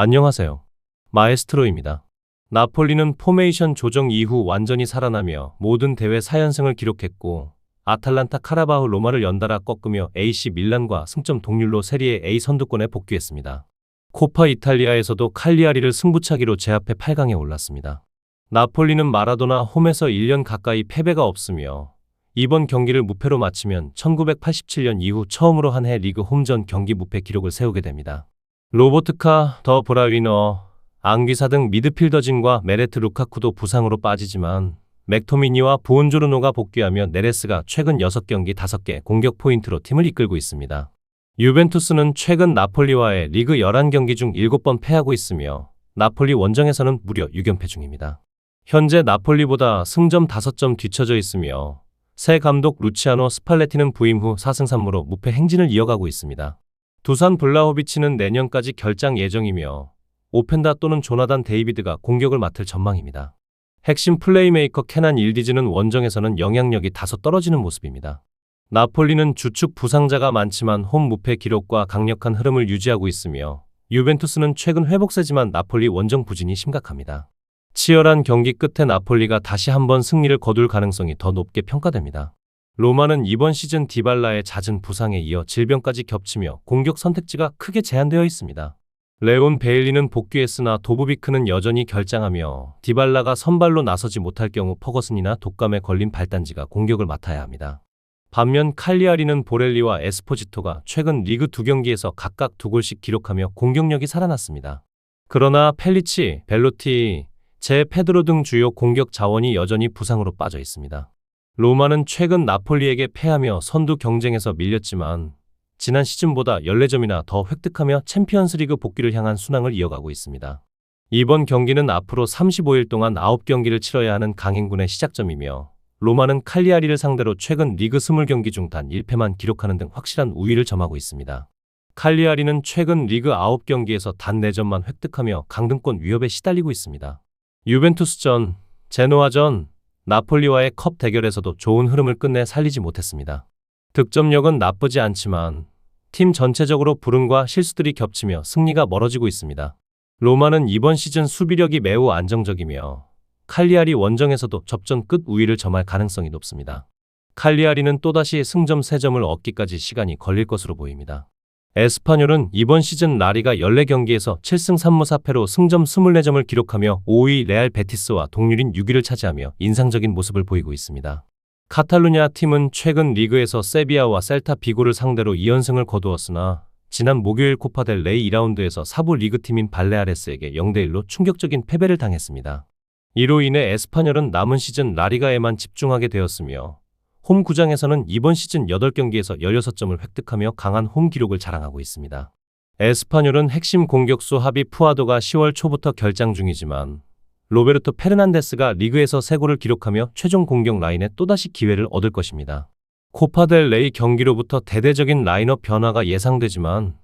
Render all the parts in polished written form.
안녕하세요. 마에스트로입니다. 나폴리는 포메이션 조정 이후 완전히 살아나며 모든 대회 4연승을 기록했고 아탈란타 카라바흐 로마를 연달아 꺾으며 AC 밀란과 승점 동률로 세리에 A 선두권에 복귀했습니다. 코파 이탈리아에서도 칼리아리를 승부차기로 제압해 8강에 올랐습니다. 나폴리는 마라도나 홈에서 1년 가까이 패배가 없으며 이번 경기를 무패로 마치면 1987년 이후 처음으로 한 해 리그 홈전 경기 무패 기록을 세우게 됩니다. 로보트카, 더 브라위너, 앙귀사 등 미드필더진과 메레트 루카쿠도 부상으로 빠지지만 맥토미니와 부온조르노가 복귀하며 네레스가 최근 6경기 5개 공격 포인트로 팀을 이끌고 있습니다. 유벤투스는 최근 나폴리와의 리그 11경기 중 7번 패하고 있으며 나폴리 원정에서는 무려 6연패 중입니다. 현재 나폴리보다 승점 5점 뒤처져 있으며 새 감독 루치아노 스팔레티는 부임 후 4승 3무로 무패 행진을 이어가고 있습니다. 두산 블라호비치는 내년까지 결장 예정이며 오펜다 또는 조나단 데이비드가 공격을 맡을 전망입니다. 핵심 플레이메이커 케난 일디즈는 원정에서는 영향력이 다소 떨어지는 모습입니다. 나폴리는 주축 부상자가 많지만 홈 무패 기록과 강력한 흐름을 유지하고 있으며 유벤투스는 최근 회복세지만 나폴리 원정 부진이 심각합니다. 치열한 경기 끝에 나폴리가 다시 한번 승리를 거둘 가능성이 더 높게 평가됩니다. 로마는 이번 시즌 디발라의 잦은 부상에 이어 질병까지 겹치며 공격 선택지가 크게 제한되어 있습니다. 레온 베일리는 복귀했으나 도브비크는 여전히 결장하며 디발라가 선발로 나서지 못할 경우 퍼거슨이나 독감에 걸린 발단지가 공격을 맡아야 합니다. 반면 칼리아리는 보렐리와 에스포지토가 최근 리그 2경기에서 각각 2골씩 기록하며 공격력이 살아났습니다. 그러나 펠리치, 벨로티, 제 페드로 등 주요 공격 자원이 여전히 부상으로 빠져 있습니다. 로마는 최근 나폴리에게 패하며 선두 경쟁에서 밀렸지만 지난 시즌보다 14점이나 더 획득하며 챔피언스리그 복귀를 향한 순항을 이어가고 있습니다. 이번 경기는 앞으로 35일 동안 9경기를 치러야 하는 강행군의 시작점이며 로마는 칼리아리를 상대로 최근 리그 20경기 중 단 1패만 기록하는 등 확실한 우위를 점하고 있습니다. 칼리아리는 최근 리그 9경기에서 단 4점만 획득하며 강등권 위협에 시달리고 있습니다. 유벤투스전, 제노아전, 나폴리와의 컵 대결에서도 좋은 흐름을 끝내 살리지 못했습니다. 득점력은 나쁘지 않지만 팀 전체적으로 불운과 실수들이 겹치며 승리가 멀어지고 있습니다. 로마는 이번 시즌 수비력이 매우 안정적이며 칼리아리 원정에서도 접전 끝 우위를 점할 가능성이 높습니다. 칼리아리는 또다시 승점 3점을 얻기까지 시간이 걸릴 것으로 보입니다. 에스파뇰은 이번 시즌 라리가 14경기에서 7승 3무 4패로 승점 24점을 기록하며 5위 레알 베티스와 동률인 6위를 차지하며 인상적인 모습을 보이고 있습니다. 카탈루냐 팀은 최근 리그에서 세비야와 셀타 비고를 상대로 2연승을 거두었으나 지난 목요일 코파 델 레이 2라운드에서 사부 리그팀인 발레아레스에게 0대1로 충격적인 패배를 당했습니다. 이로 인해 에스파뇰은 남은 시즌 라리가에만 집중하게 되었으며 홈 구장에서는 이번 시즌 8경기에서 16점을 획득하며 강한 홈 기록을 자랑하고 있습니다. 에스파뇰은 핵심 공격수 하비 푸아도가 10월 초부터 결장 중이지만 로베르토 페르난데스가 리그에서 3골을 기록하며 최종 공격 라인에 또다시 기회를 얻을 것입니다. 코파 델 레이 경기로부터 대대적인 라인업 변화가 예상되지만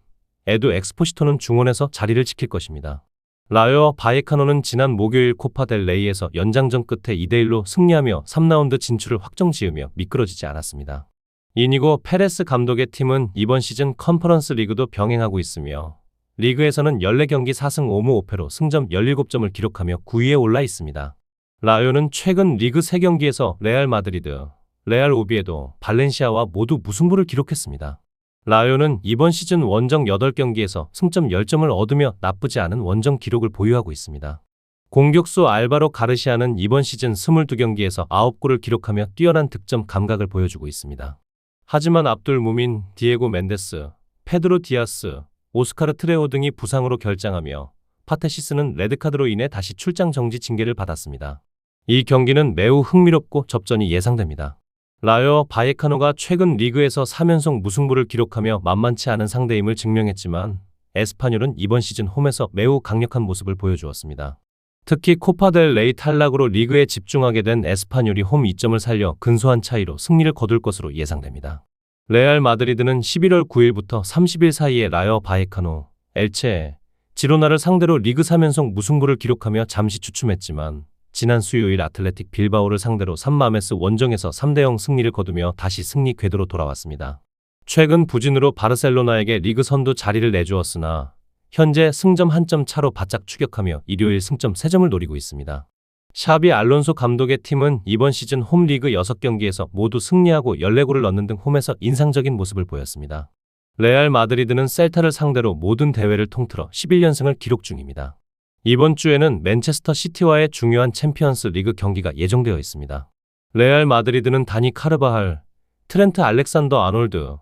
에두 엑스포시토는 중원에서 자리를 지킬 것입니다. 라요 바이에카노는 지난 목요일 코파 델 레이에서 연장전 끝에 2대1로 승리하며 3라운드 진출을 확정지으며 미끄러지지 않았습니다. 이니고 페레스 감독의 팀은 이번 시즌 컨퍼런스 리그도 병행하고 있으며 리그에서는 14경기 4승 5무 5패로 승점 17점을 기록하며 9위에 올라 있습니다. 라요는 최근 리그 3경기에서 레알 마드리드, 레알 오비에도, 발렌시아와 모두 무승부를 기록했습니다. 라요는 이번 시즌 원정 8경기에서 승점 10점을 얻으며 나쁘지 않은 원정 기록을 보유하고 있습니다. 공격수 알바로 가르시아는 이번 시즌 22경기에서 9골을 기록하며 뛰어난 득점 감각을 보여주고 있습니다. 하지만 압둘 무민, 디에고 멘데스, 페드로 디아스, 오스카르 트레오 등이 부상으로 결장하며 파테시스는 레드카드로 인해 다시 출장 정지 징계를 받았습니다. 이 경기는 매우 흥미롭고 접전이 예상됩니다. 라요 바이에카노가 최근 리그에서 3연속 무승부를 기록하며 만만치 않은 상대임을 증명했지만 에스파뇰은 이번 시즌 홈에서 매우 강력한 모습을 보여주었습니다. 특히 코파 델 레이 탈락으로 리그에 집중하게 된 에스파뇰이 홈 2점을 살려 근소한 차이로 승리를 거둘 것으로 예상됩니다. 레알 마드리드는 11월 9일부터 30일 사이에 라요 바이에카노, 엘체, 지로나를 상대로 리그 3연속 무승부를 기록하며 잠시 주춤했지만 지난 수요일 아틀레틱 빌바오를 상대로 산마메스 원정에서 3대0 승리를 거두며 다시 승리 궤도로 돌아왔습니다. 최근 부진으로 바르셀로나에게 리그 선두 자리를 내주었으나 현재 승점 1점 차로 바짝 추격하며 일요일 승점 3점을 노리고 있습니다. 샤비 알론소 감독의 팀은 이번 시즌 홈리그 6경기에서 모두 승리하고 14골을 넣는 등 홈에서 인상적인 모습을 보였습니다. 레알 마드리드는 셀타를 상대로 모든 대회를 통틀어 11연승을 기록 중입니다. 이번 주에는 맨체스터 시티와의 중요한 챔피언스 리그 경기가 예정되어 있습니다. 레알 마드리드는 다니 카르바할, 트렌트 알렉산더 아놀드,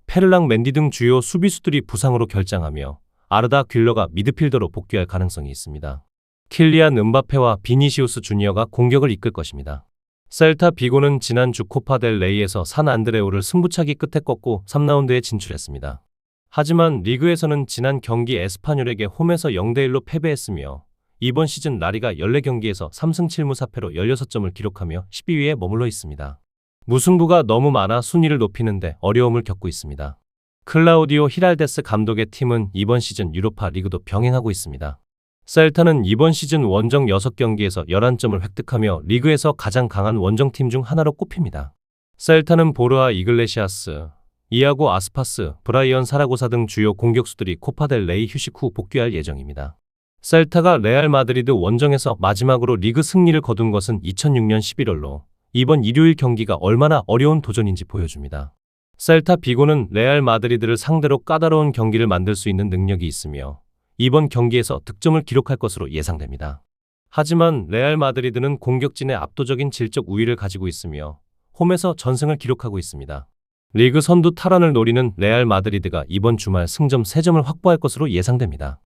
페르랑 맨디 등 주요 수비수들이 부상으로 결장하며 아르다 귤러가 미드필더로 복귀할 가능성이 있습니다. 킬리안 음바페와 비니시우스 주니어가 공격을 이끌 것입니다. 셀타 비고는 지난주 코파 델 레이에서 산 안드레오를 승부차기 끝에 꺾고 3라운드에 진출했습니다. 하지만 리그에서는 지난 경기 에스파뇰에게 홈에서 0대1로 패배했으며 이번 시즌 라리가 14경기에서 3승 7무 4패로 16점을 기록하며 12위에 머물러 있습니다. 무승부가 너무 많아 순위를 높이는데 어려움을 겪고 있습니다. 클라우디오 히랄데스 감독의 팀은 이번 시즌 유로파 리그도 병행하고 있습니다. 셀타는 이번 시즌 원정 6경기에서 11점을 획득하며 리그에서 가장 강한 원정팀 중 하나로 꼽힙니다. 셀타는 보르아 이글레시아스, 이아고 아스파스, 브라이언 사라고사 등 주요 공격수들이 코파델 레이 휴식 후 복귀할 예정입니다. 셀타가 레알 마드리드 원정에서 마지막으로 리그 승리를 거둔 것은 2006년 11월로 이번 일요일 경기가 얼마나 어려운 도전인지 보여줍니다. 셀타 비고는 레알 마드리드를 상대로 까다로운 경기를 만들 수 있는 능력이 있으며 이번 경기에서 득점을 기록할 것으로 예상됩니다. 하지만 레알 마드리드는 공격진의 압도적인 질적 우위를 가지고 있으며 홈에서 전승을 기록하고 있습니다. 리그 선두 탈환을 노리는 레알 마드리드가 이번 주말 승점 3점을 확보할 것으로 예상됩니다.